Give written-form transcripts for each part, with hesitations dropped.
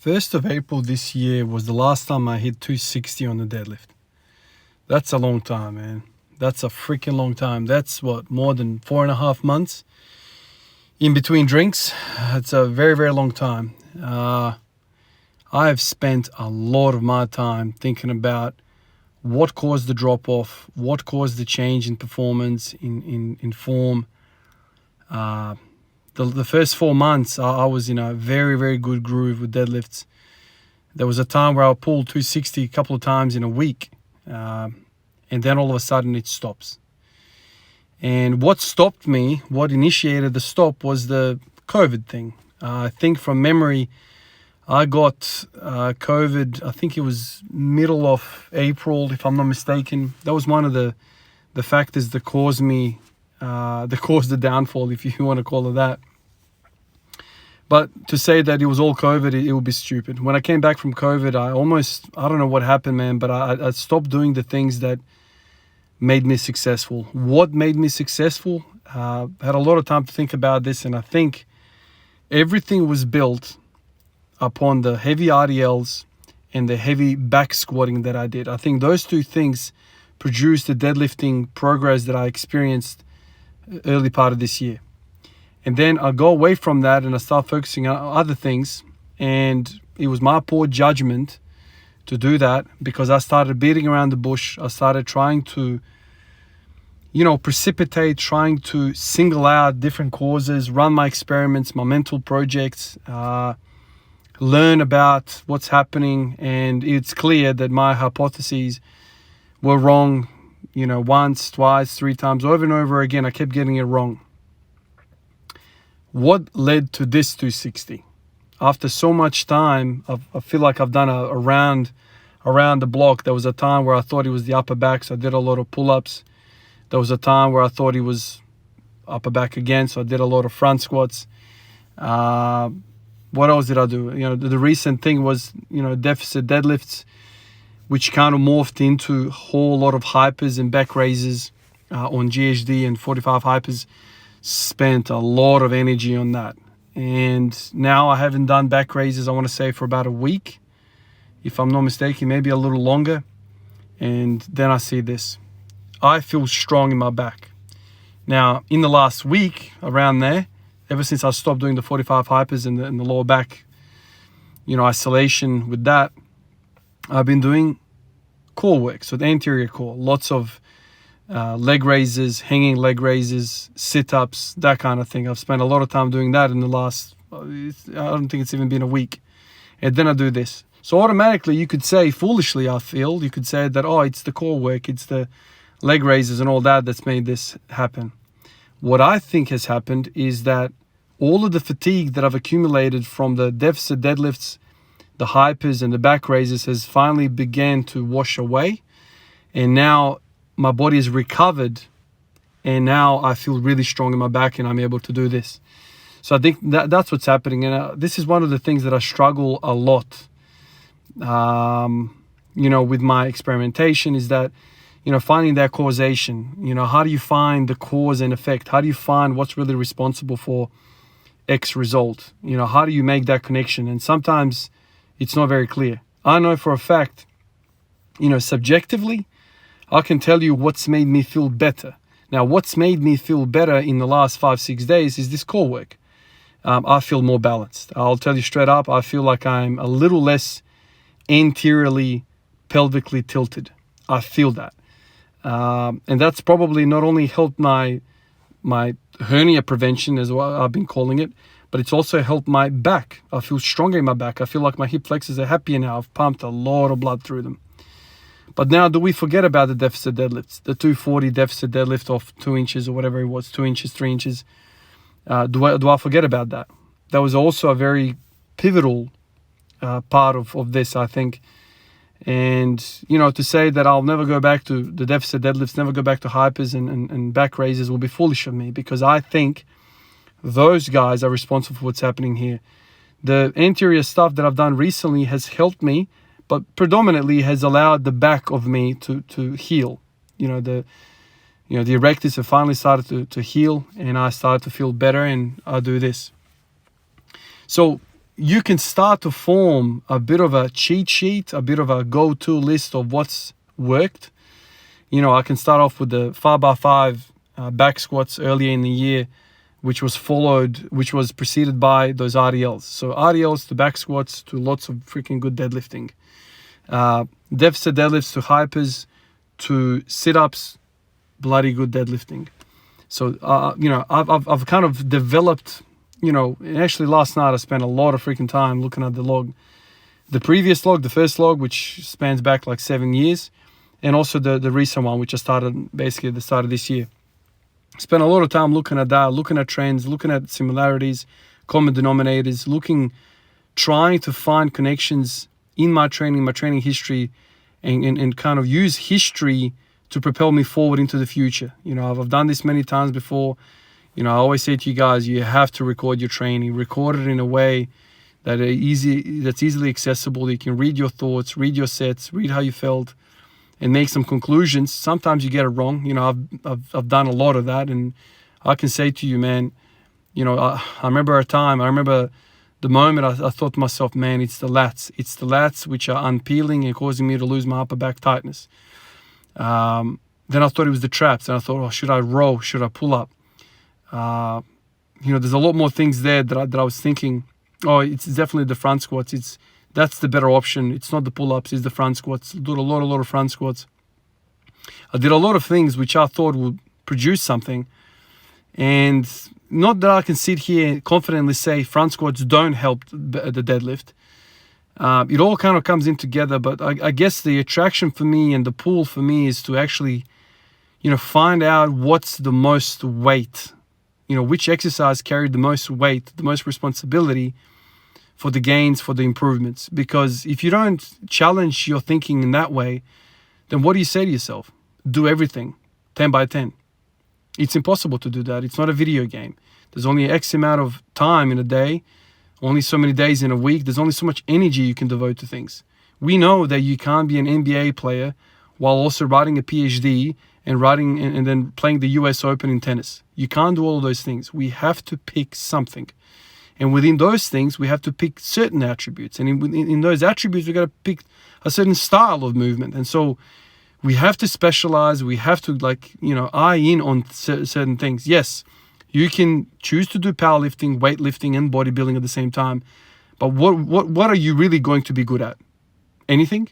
1st of April this year was the last time I hit 260 on the deadlift. That's a long time, man. That's a freaking long time. That's more than 4.5 months in between drinks. It's a very, very long time. I have spent a lot of my time thinking about what caused the drop-off, what caused the change in performance, in form. The first 4 months, I was in a very, very good groove with deadlifts. There was a time where I pulled 260 a couple of times in a week. And then all of a sudden it stops. And what stopped me, what initiated the stop was the COVID thing. I think from memory, I got COVID, I think it was middle of April, if I'm not mistaken. That was one of the factors that caused the downfall, if you want to call it that. But to say that it was all COVID, it would be stupid. When I came back from COVID, I don't know what happened, man, but I stopped doing the things that made me successful. What made me successful? Had a lot of time to think about this, and I think everything was built upon the heavy RDLs and the heavy back squatting that I did. I think those two things produced the deadlifting progress that I experienced early part of this year. And then I go away from that and I start focusing on other things. And it was my poor judgment to do that because I started beating around the bush. I started trying to, precipitate, trying to single out different causes, run my experiments, my mental projects, learn about what's happening. And it's clear that my hypotheses were wrong, once, twice, 3 times, over and over again. I kept getting it wrong. What led to this 260? After so much time, I feel like I've done a round around the block. There was a time where I thought it was the upper back, so I did a lot of pull-ups. There was a time where I thought it was upper back again, so I did a lot of front squats. What else did I do? The recent thing was, deficit deadlifts, which kind of morphed into a whole lot of hypers and back raises on GHD and 45 hypers. Spent a lot of energy on that. And now I haven't done back raises, I want to say, for about a week, if I'm not mistaken, maybe a little longer. And then I see this. I feel strong in my back. Now, in the last week, around there, ever since I stopped doing the 45 hypers and the lower back, isolation with that, I've been doing core work, so the anterior core, lots of leg raises, hanging leg raises, sit-ups, that kind of thing. I've spent a lot of time doing that in the last, I don't think it's even been a week. And then I do this. So automatically you could say, foolishly I feel, you could say that, it's the core work, it's the leg raises and all that's made this happen. What I think has happened is that all of the fatigue that I've accumulated from the deficit deadlifts, the hypers and the back raises has finally began to wash away. And now my body is recovered, and now I feel really strong in my back and I'm able to do this. So I think that's what's happening. And this is one of the things that I struggle a lot, with my experimentation is that, finding that causation. How do you find the cause and effect? How do you find what's really responsible for X result? How do you make that connection? And sometimes it's not very clear. I know for a fact, subjectively, I can tell you what's made me feel better. Now, what's made me feel better in the last 5-6 days is this core work. I feel more balanced. I'll tell you straight up, I feel like I'm a little less anteriorly pelvically tilted. I feel that. And that's probably not only helped my hernia prevention, as well, I've been calling it, but it's also helped my back. I feel stronger in my back. I feel like my hip flexors are happier now. I've pumped a lot of blood through them. But now, do we forget about the deficit deadlifts? The 240 deficit deadlift of 2 inches or whatever it was, 2 inches, 3 inches. Do I forget about that? That was also a very pivotal part of this, I think. And, to say that I'll never go back to the deficit deadlifts, never go back to hypers and back raises will be foolish of me, because I think those guys are responsible for what's happening here. The anterior stuff that I've done recently has helped me, but predominantly has allowed the back of me to heal. The erectors have finally started to heal, and I started to feel better, and I do this. So you can start to form a bit of a cheat sheet, a bit of a go-to list of what's worked. You know, I can start off with the 5x5 back squats earlier in the year, which was preceded by those RDLs. So RDLs to back squats to lots of freaking good deadlifting. Deficit deadlifts to hypers to sit-ups, bloody good deadlifting. So, you know, I've kind of developed, you know, actually last night I spent a lot of freaking time looking at the log. The previous log, the first log, which spans back like 7 years, and also the recent one, which I started basically at the start of this year. Spent a lot of time looking at that, looking at trends, looking at similarities, common denominators, trying to find connections in my training history, and kind of use history to propel me forward into the future. You know, I've done this many times before. You know, I always say to you guys, you have to record your training. Record it in a way that's easily accessible. You can read your thoughts, read your sets, read how you felt, and make some conclusions. Sometimes you get it wrong. You know, I've done a lot of that, and I can say to you, man, you know, I remember the moment I thought to myself, man, it's the lats which are unpeeling and causing me to lose my upper back tightness. Then I thought it was the traps, and I thought, oh, should I row? Should I pull up? You know, there's a lot more things there that I was thinking, oh, it's definitely the front squats. That's the better option. It's not the pull-ups, it's the front squats. I did a lot of front squats. I did a lot of things which I thought would produce something. And not that I can sit here and confidently say front squats don't help the deadlift. It all kind of comes in together, but I guess the attraction for me and the pull for me is to actually, you know, find out what's the most weight, you know, which exercise carried the most weight, the most responsibility for the gains, for the improvements. Because if you don't challenge your thinking in that way, then what do you say to yourself? Do everything 10 by 10. It's impossible to do that. It's not a video game. There's only X amount of time in a day, only so many days in a week. There's only so much energy you can devote to things. We know that you can't be an NBA player while also writing a PhD and then playing the US Open in tennis. You can't do all of those things. We have to pick something. And within those things, we have to pick certain attributes. And in those attributes, we've got to pick a certain style of movement. And so we have to specialize. We have to, like, you know, eye in on certain things. Yes, you can choose to do powerlifting, weightlifting, and bodybuilding at the same time. But what are you really going to be good at? Anything?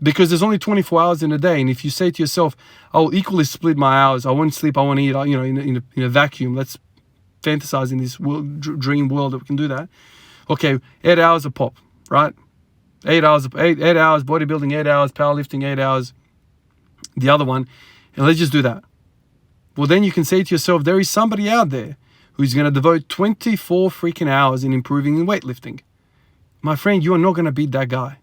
Because there's only 24 hours in a day. And if you say to yourself, I'll equally split my hours, I won't sleep, I won't eat, you know, in a vacuum. Let's fantasize in this dream world that we can do that. Okay, 8 hours a pop, right? 8 hours bodybuilding, 8 hours powerlifting, 8 hours the other one, and let's just do that. Well, then you can say to yourself, there is somebody out there who's going to devote 24 freaking hours in improving in weightlifting. My friend, you are not going to beat that guy.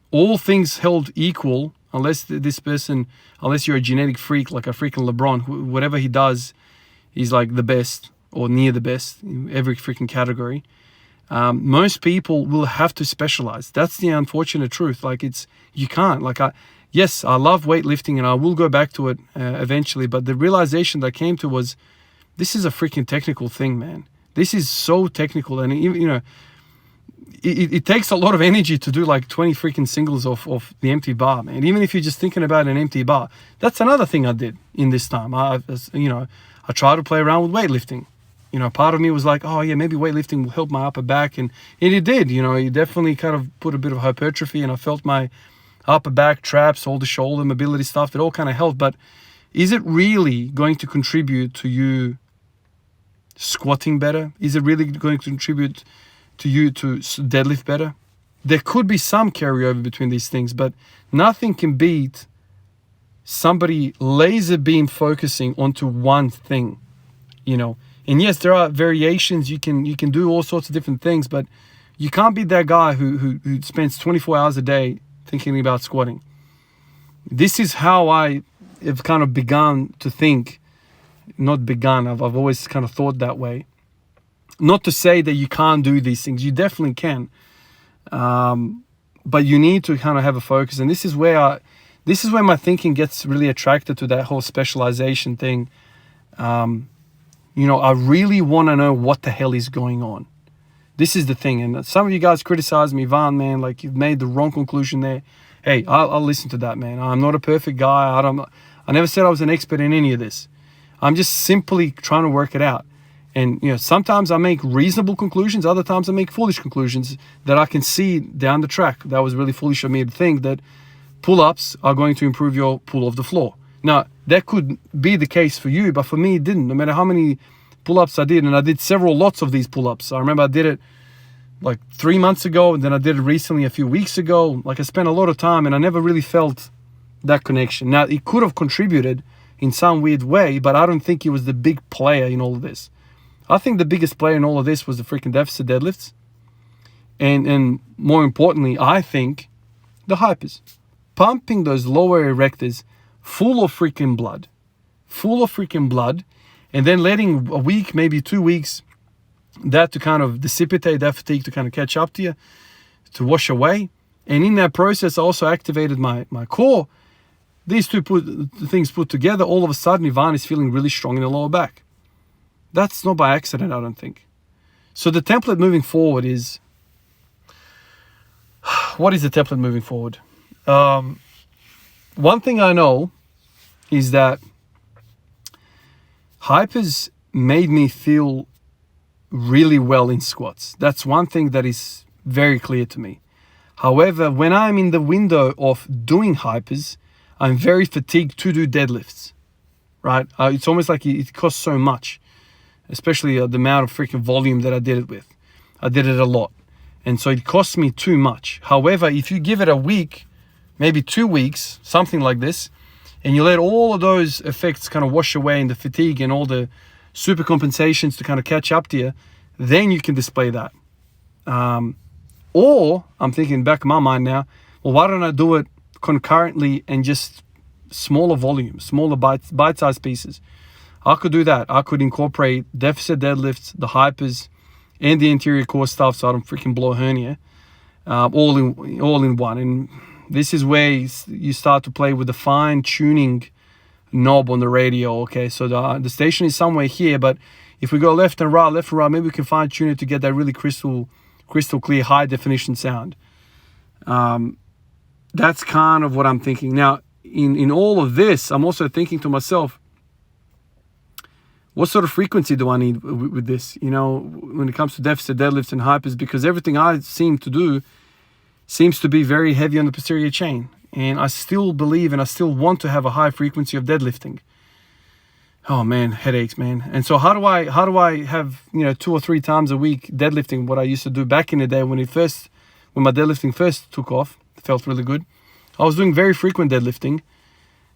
All things held equal, unless you're a genetic freak like a freaking LeBron, whatever he does, he's like the best or near the best in every freaking category. Most people will have to specialize. That's the unfortunate truth. Like, you can't. Like, yes, I love weightlifting and I will go back to it eventually. But the realization that I came to was, this is a freaking technical thing, man. This is so technical. And, you know, it takes a lot of energy to do like 20 freaking singles off the empty bar, man. Even if you're just thinking about an empty bar. That's another thing I did in this time. I tried to play around with weightlifting. You know, part of me was like, oh yeah, maybe weightlifting will help my upper back. And it did, you know, it definitely kind of put a bit of hypertrophy, and I felt my upper back, traps, all the shoulder mobility stuff, that all kind of helped. But is it really going to contribute to you squatting better? Is it really going to contribute to you to deadlift better? There could be some carryover between these things, but nothing can beat somebody laser beam focusing onto one thing, you know. And yes, there are variations. You can do all sorts of different things, but you can't be that guy who spends 24 hours a day thinking about squatting. This is how I have kind of begun to think. Not begun, I've always kind of thought that way. Not to say that you can't do these things. You definitely can. But you need to kind of have a focus. And this is where my thinking gets really attracted to that whole specialization thing. You know, I really want to know what the hell is going on. This is the thing. And some of you guys criticize me, Van, man, like you've made the wrong conclusion there. Hey, I'll listen to that, man. I'm not a perfect guy. I never said I was an expert in any of this. I'm just simply trying to work it out. And, you know, sometimes I make reasonable conclusions. Other times I make foolish conclusions that I can see down the track. That was really foolish of me to think that pull-ups are going to improve your pull of the floor. Now, that could be the case for you, but for me, it didn't. No matter how many pull-ups I did, and I did lots of these pull-ups. I remember I did it like 3 months ago, and then I did it recently a few weeks ago. Like I spent a lot of time, and I never really felt that connection. Now, it could have contributed in some weird way, but I don't think he was the big player in all of this. I think the biggest player in all of this was the freaking deficit deadlifts. And more importantly, I think the hypers. Pumping those lower erectors full of freaking blood. And then letting a week, maybe 2 weeks, that to kind of dissipate, that fatigue to kind of catch up to you, to wash away. And in that process, I also activated my core. These two things put together, all of a sudden, Ivan is feeling really strong in the lower back. That's not by accident, I don't think. So the template moving forward is... What is the template moving forward? One thing I know is that hypers made me feel really well in squats. That's one thing that is very clear to me. However, when I'm in the window of doing hypers, I'm very fatigued to do deadlifts, right? It's almost like it costs so much, especially the amount of freaking volume that I did it with. I did it a lot. And so it costs me too much. However, if you give it a week, maybe 2 weeks, something like this, and you let all of those effects kind of wash away in the fatigue and all the super compensations to kind of catch up to you, then you can display that. Or I'm thinking back in my mind now, well, why don't I do it concurrently and just smaller volumes, smaller bite-sized pieces? I could do that. I could incorporate deficit deadlifts, the hypers, and the anterior core stuff so I don't freaking blow a hernia, all in one. And this is where you start to play with the fine-tuning knob on the radio. Okay, so the station is somewhere here, but if we go left and right, maybe we can fine-tune it to get that really crystal clear, high-definition sound. That's kind of what I'm thinking. Now, in all of this, I'm also thinking to myself, what sort of frequency do I need with this? You know, when it comes to deficit deadlifts and hypers, because everything I seem to do seems to be very heavy on the posterior chain. And I still believe and I still want to have a high frequency of deadlifting. Oh man, headaches, man. And so how do I have, you know, 2 or 3 times a week deadlifting what I used to do back in the day when my deadlifting first took off? It felt really good. I was doing very frequent deadlifting.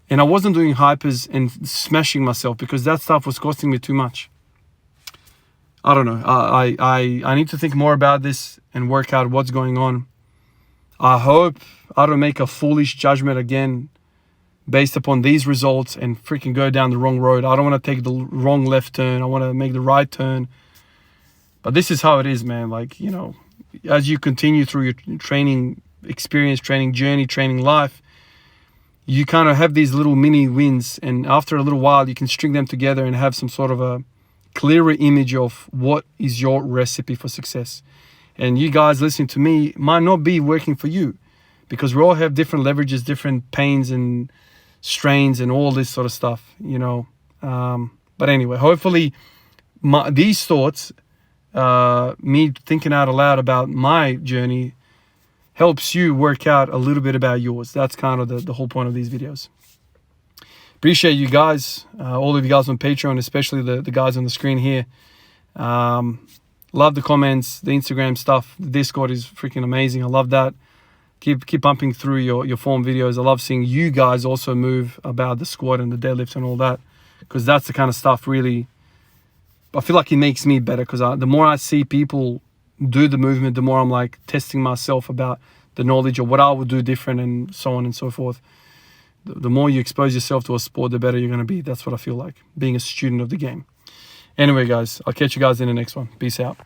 And I wasn't doing hypers and smashing myself because that stuff was costing me too much. I don't know. I need to think more about this and work out what's going on. I hope I don't make a foolish judgment again based upon these results and freaking go down the wrong road. I don't want to take the wrong left turn. I want to make the right turn. But this is how it is, man. Like, you know, as you continue through your training experience, training journey, training life, you kind of have these little mini wins, and after a little while you can string them together and have some sort of a clearer image of what is your recipe for success. And you guys listening to me might not be working for you because we all have different leverages, different pains and strains and all this sort of stuff, you know. But anyway, hopefully these thoughts, me thinking out aloud about my journey, helps you work out a little bit about yours. That's kind of the whole point of these videos. Appreciate you guys, all of you guys on Patreon, especially the guys on the screen here. Love the comments, the Instagram stuff. The Discord is freaking amazing. I love that. Keep pumping through your form videos. I love seeing you guys also move about the squat and the deadlift and all that, because that's the kind of stuff really, I feel like it makes me better, because the more I see people do the movement, the more I'm like testing myself about the knowledge of what I would do different and so on and so forth. The more you expose yourself to a sport, the better you're going to be. That's what I feel like, being a student of the game. Anyway, guys, I'll catch you guys in the next one. Peace out.